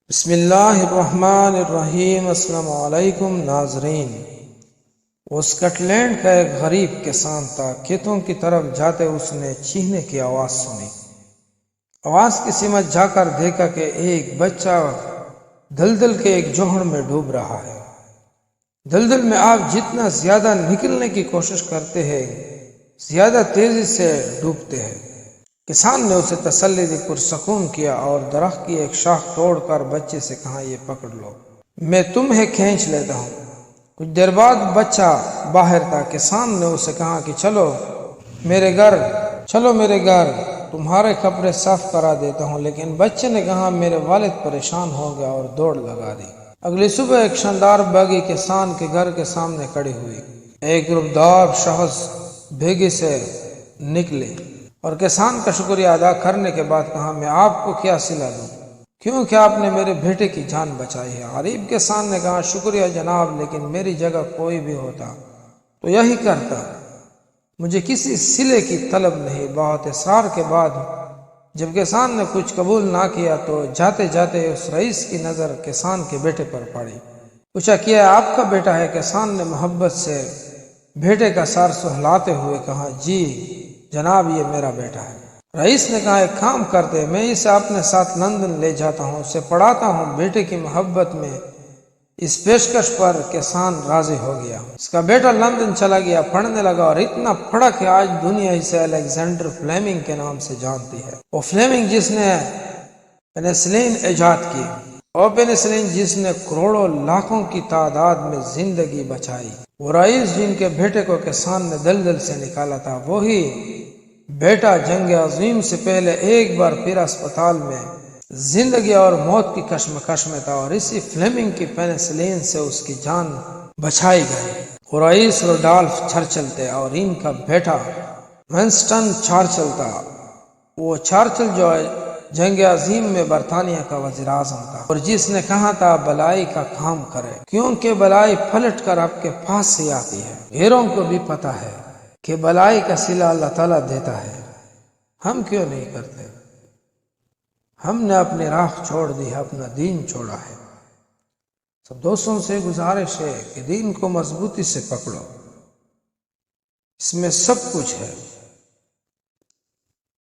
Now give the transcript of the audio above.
بسم اللہ الرحمن الرحیم۔ السلام علیکم ناظرین۔ اسکاٹ لینڈ کا ایک غریب کسان تھا۔ کھیتوں کی طرف جاتے اس نے چیخنے کی آواز سنی۔ آواز کی سمت جا کر دیکھا کہ ایک بچہ دلدل کے ایک جوہر میں ڈوب رہا ہے۔ دلدل میں آپ جتنا زیادہ نکلنے کی کوشش کرتے ہیں زیادہ تیزی سے ڈوبتے ہیں۔ کسان نے اسے تسلی دی، پرسکون کیا اور درخت کی ایک شاخ توڑ کر بچے سے کہا، یہ پکڑ لو، میں تمہیں کھینچ لیتا ہوں۔ کچھ دیر بعد بچہ باہر تھا۔ کسان نے اسے کہا کہ چلو میرے گھر تمہارے کپڑے صاف کرا دیتا ہوں، لیکن بچے نے کہا میرے والد پریشان ہو گیا اور دوڑ لگا دی۔ اگلی صبح ایک شاندار باغی کسان کے گھر کے سامنے کھڑی ہوئی۔ ایک روبدار شخص بھیگی سے نکلے اور کسان کا شکریہ ادا کرنے کے بعد کہا، میں آپ کو کیا صلہ دوں، کیونکہ آپ نے میرے بیٹے کی جان بچائی ہے۔ غریب کسان نے کہا، شکریہ جناب، لیکن میری جگہ کوئی بھی ہوتا تو یہی کرتا، مجھے کسی صلے کی طلب نہیں۔ بہت اصرار کے بعد جب کسان نے کچھ قبول نہ کیا تو جاتے جاتے اس رئیس کی نظر کسان کے بیٹے پر پڑی۔ پوچھا، کیا آپ کا بیٹا ہے؟ کسان نے محبت سے بیٹے کا سر سہلاتے ہوئے کہا، جی جناب، یہ میرا بیٹا ہے۔ رئیس نے کہا، ایک کام کرتے، میں اسے اپنے ساتھ لندن لے جاتا ہوں، اسے پڑھاتا ہوں۔ بیٹے کی محبت میں اس پیشکش پر کسان راضی ہو گیا۔ اس کا بیٹا لندن چلا گیا، پڑھنے لگا اور اتنا پڑھا کہ آج دنیا اسے الیگزینڈر فلیمنگ کے نام سے جانتی ہے۔ وہ فلیمنگ جس نے پینسلین ایجاد کی، اور پینسلین جس نے کروڑوں لاکھوں کی تعداد میں زندگی بچائی۔ وہ رئیس جن کے بیٹے کو کسان نے دلدل سے نکالا تھا، وہی بیٹا جنگ عظیم سے پہلے ایک بار پھر اسپتال میں زندگی اور موت کی کشمکش میں تھا، اور اسی فلیمنگ کی پینسلین سے اس کی جان بچائی گئی۔ وہ رئیس روڈالف چرچل تھے اور ان کا بیٹا ونسٹن چرچل تھا۔ وہ چرچل جو جنگ عظیم میں برطانیہ کا وزیر اعظم تھا، اور جس نے کہا تھا بلائی کا کام کرے، کیونکہ بلائی پلٹ کر آپ کے پاس سے آتی ہے۔ غیروں کو بھی پتہ ہے کہ بلائی کا صلہ اللہ تعالیٰ دیتا ہے، ہم کیوں نہیں کرتے؟ ہم نے اپنی راہ چھوڑ دی ہے، اپنا دین چھوڑا ہے۔ سب دوستوں سے گزارش ہے کہ دین کو مضبوطی سے پکڑو، اس میں سب کچھ ہے۔